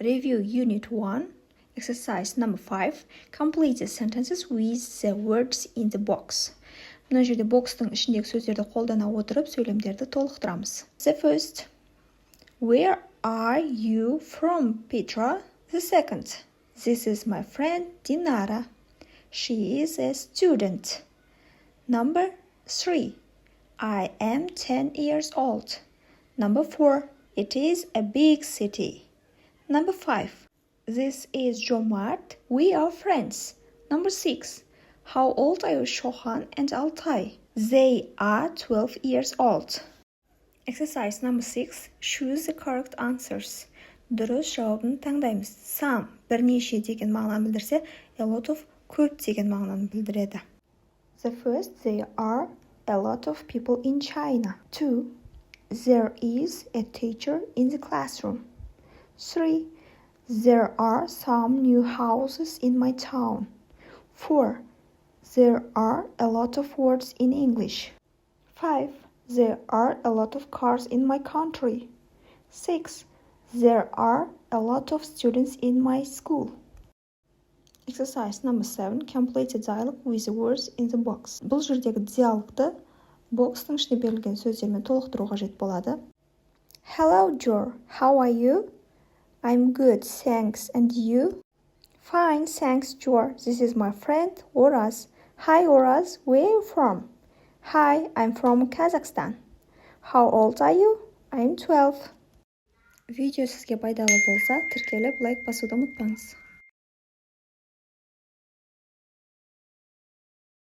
Review Unit 1, Exercise number 5. Complete the sentences with the words in the box. Мына жерде бокстың ішіндегі сөздерді қолдана отырып, сөйлемдерді толықтырамыз. The first. Where are you from, Petra? The second. This is my friend Dinara. She is a student. Number 3. I am 10 years old. Number 4. It is a big city. Number 5. This is Jomart. We are friends. Number 6. How old are you, Shohan and Altai? They are 12 years old. Exercise number 6. Choose the correct answers. Дұрыс жауабын таңдаймыз. Some, бірнеше деген мағынаны білдірсе, a lot of, көп деген мағынаны білдіреді. The first, there are a lot of people in China. 2. There is a teacher in the classroom. 3. There are some new houses in my town. 4. There are a lot of words in English. 5. There are a lot of cars in my country. 6. There are a lot of students in my school. Exercise number 7. Complete the dialogue with the words in the box. Бұл жердегі диалогты бокстың ішінде берілген сөздермен толықтыру қажет болады. Hello, Jor. How are you? I'm good, thanks. And you? Fine, thanks, Jor. This is my friend, Oraz. Hi, Oraz. Where are you from? Hi, I'm from Kazakhstan. How old are you? I'm 12. Видео сізге пайдалы болса, тіркеліп лайк басуды ұмытпаңыз.